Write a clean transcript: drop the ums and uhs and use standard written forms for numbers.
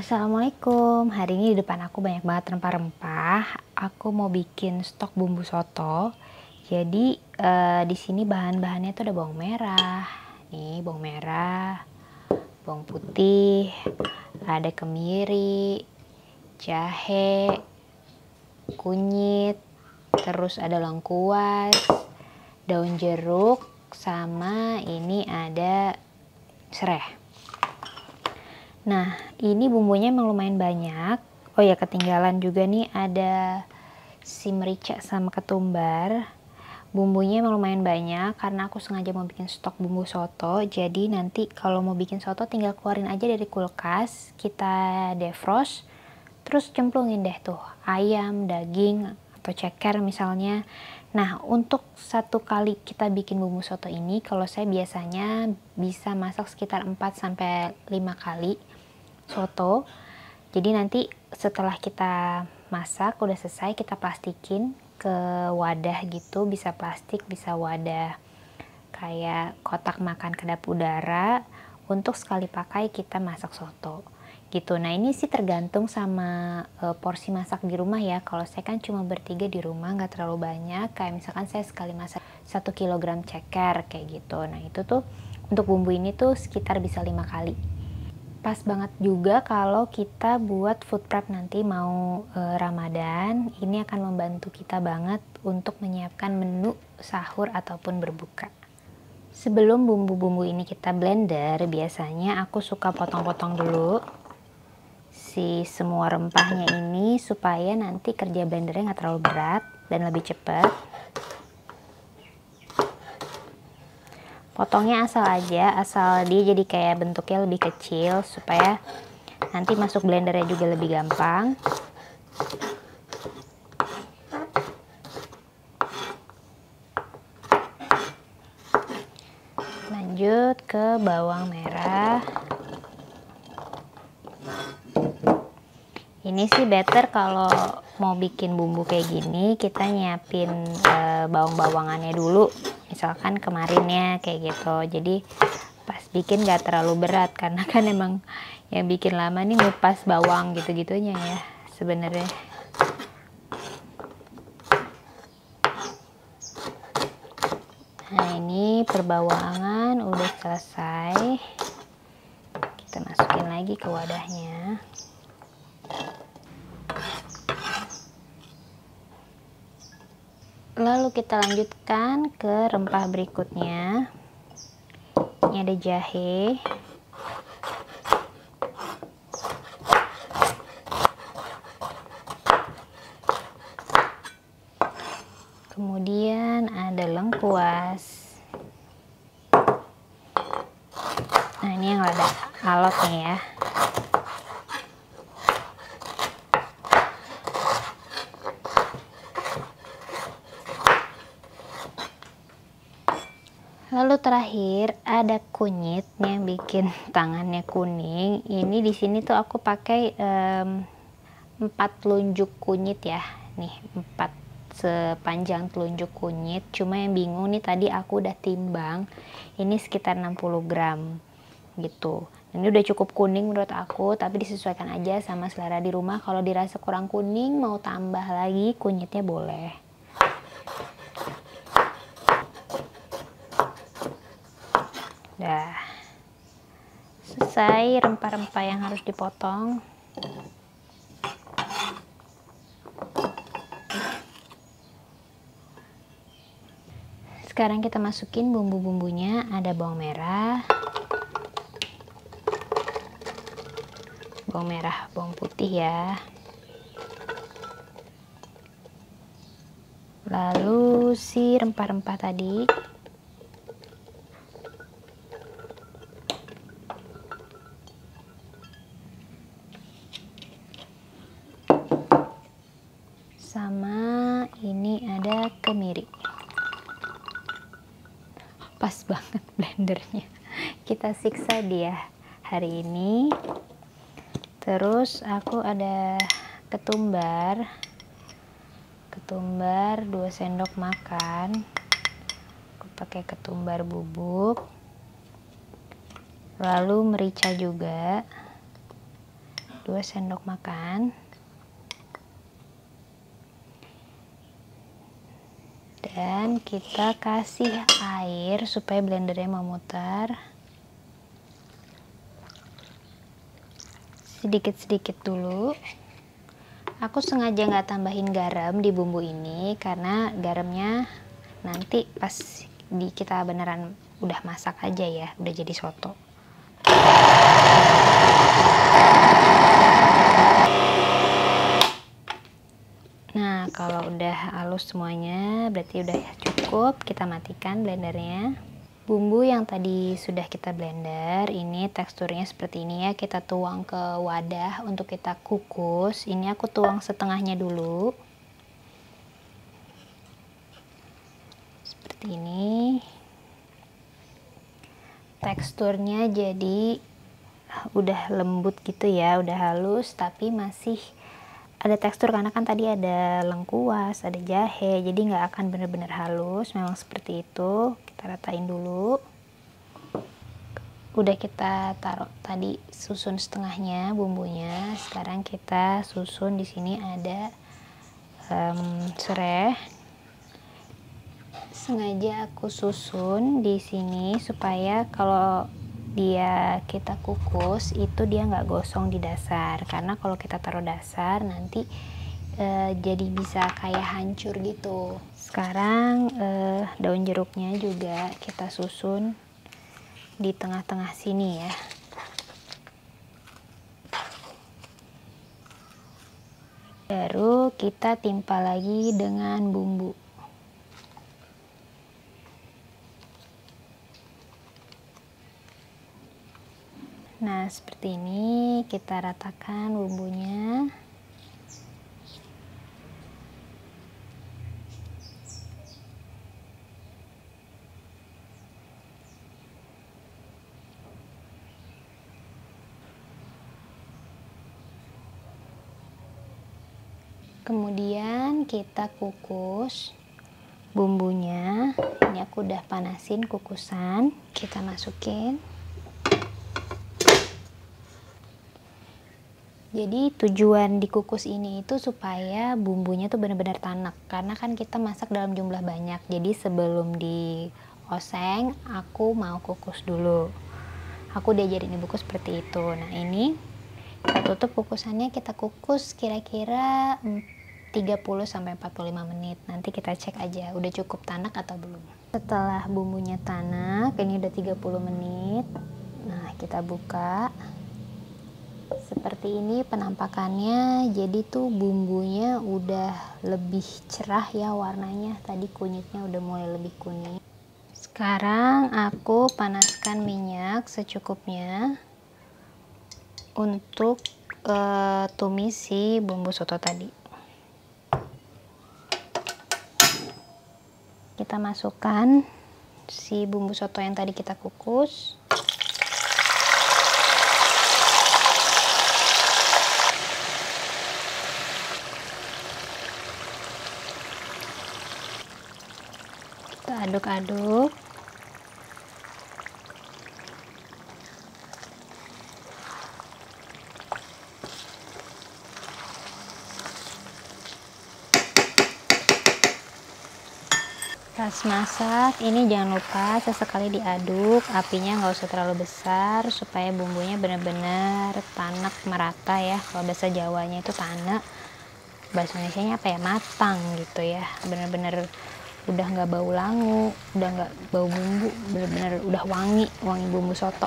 Assalamualaikum, hari ini di depan aku banyak banget rempah-rempah. Aku mau bikin stok bumbu soto. Jadi di sini bahan-bahannya tuh ada bawang merah, nih bawang merah, bawang putih, ada kemiri, jahe, kunyit, terus ada lengkuas, daun jeruk, sama ini ada serai. Nah, ini bumbunya emang lumayan banyak. Oh ya, ketinggalan juga nih ada si merica sama ketumbar. Bumbunya emang lumayan banyak karena aku sengaja mau bikin stok bumbu soto. Jadi nanti kalau mau bikin soto tinggal keluarin aja dari kulkas, kita defrost, terus cemplungin deh tuh ayam, daging, atau ceker misalnya. Nah, untuk satu kali kita bikin bumbu soto ini, kalau saya biasanya bisa masak sekitar 4-5 kali soto. Jadi nanti setelah kita masak udah selesai, kita plastikin ke wadah gitu, bisa plastik, bisa wadah kayak kotak makan kedap udara, untuk sekali pakai kita masak soto gitu. Nah, ini sih tergantung sama porsi masak di rumah ya. Kalau saya kan cuma bertiga di rumah, nggak terlalu banyak. Kayak misalkan saya sekali masak 1 kilogram ceker kayak gitu. Nah, itu tuh untuk bumbu ini tuh sekitar bisa 5 kali. Pas banget juga kalau kita buat food prep nanti mau Ramadan. Ini akan membantu kita banget untuk menyiapkan menu sahur ataupun berbuka. Sebelum bumbu-bumbu ini kita blender, biasanya aku suka potong-potong dulu si semua rempahnya ini supaya nanti kerja blendernya nggak terlalu berat dan lebih cepat. Potongnya asal aja, asal dia jadi kayak bentuknya lebih kecil supaya nanti masuk blendernya juga lebih gampang. Lanjut ke bawang merah. Ini sih better kalau mau bikin bumbu kayak gini, kita nyiapin bawang-bawangannya dulu. Misalkan kemarinnya kayak gitu. Jadi pas bikin gak terlalu berat, karena kan emang yang bikin lama nih ngupas bawang gitu-gitunya ya sebenarnya. Nah, ini perbawangan udah selesai. Kita masukin lagi ke wadahnya. Lalu kita lanjutkan ke rempah berikutnya. Ini ada jahe, kemudian ada lengkuas. Nah, ini yang ada alotnya ya. Lalu terakhir ada kunyit yang bikin tangannya kuning. Ini di sini tuh aku pakai 4 telunjuk kunyit ya. Nih 4 sepanjang telunjuk kunyit. Cuma yang bingung nih, tadi aku udah timbang. Ini sekitar 60 gram gitu. Ini udah cukup kuning menurut aku, tapi disesuaikan aja sama selera di rumah. Kalau dirasa kurang kuning, mau tambah lagi kunyitnya boleh. Udah selesai rempah-rempah yang harus dipotong. Sekarang kita masukin bumbu-bumbunya. Ada bawang merah, bawang putih ya. Lalu si rempah-rempah tadi. Sama ini ada kemiri. Pas banget blendernya. Kita siksa dia hari ini. Terus aku ada ketumbar 2 sendok makan. Aku pakai ketumbar bubuk. Lalu merica juga. 2 sendok makan. Dan kita kasih air supaya blendernya memutar. Sedikit-sedikit dulu. Aku sengaja nggak tambahin garam di bumbu ini karena garamnya nanti pas kita beneran udah masak aja ya, udah jadi soto. Nah, kalau udah halus semuanya berarti udah cukup, kita matikan blendernya. Bumbu yang tadi sudah kita blender ini teksturnya seperti ini ya, kita tuang ke wadah untuk kita kukus. Ini aku tuang setengahnya dulu seperti ini. Teksturnya jadi udah lembut gitu ya, udah halus tapi masih ada tekstur karena kan tadi ada lengkuas, ada jahe, jadi nggak akan bener-bener halus. Memang seperti itu. Kita ratain dulu. Udah kita taruh tadi susun setengahnya bumbunya. Sekarang kita susun. Di sini ada serai. Sengaja aku susun di sini supaya kalau kita kukus itu dia nggak gosong di dasar, karena kalau kita taruh dasar nanti jadi bisa kayak hancur gitu. Sekarang daun jeruknya juga kita susun di tengah-tengah sini ya. Baru kita timpa lagi dengan bumbu. Nah, seperti ini kita ratakan bumbunya. Kemudian kita kukus bumbunya. Ini aku udah panasin kukusan, kita masukin. Jadi tujuan dikukus ini itu supaya bumbunya tuh benar-benar tanak, karena kan kita masak dalam jumlah banyak. Jadi sebelum dioseng aku mau kukus dulu. Aku diajarin ibuku seperti itu. Nah, ini kita tutup kukusannya, kita kukus kira-kira 30-45 menit. Nanti kita cek aja udah cukup tanak atau belum. Setelah bumbunya tanak, ini udah 30 menit. Nah, kita buka. Seperti ini penampakannya. Jadi tuh bumbunya udah lebih cerah ya warnanya. Tadi kunyitnya udah mulai lebih kuning. Sekarang aku panaskan minyak secukupnya untuk tumis si bumbu soto tadi. Kita masukkan si bumbu soto yang tadi kita kukus. Kita aduk-aduk. Pas masak ini jangan lupa sesekali diaduk, apinya nggak usah terlalu besar supaya bumbunya benar-benar tanak merata ya. Kalau bahasa Jawanya itu tanak, bahasa Indonesianya apa ya, matang gitu ya, benar-benar udah nggak bau langu, udah nggak bau bumbu, benar-benar udah wangi bumbu soto.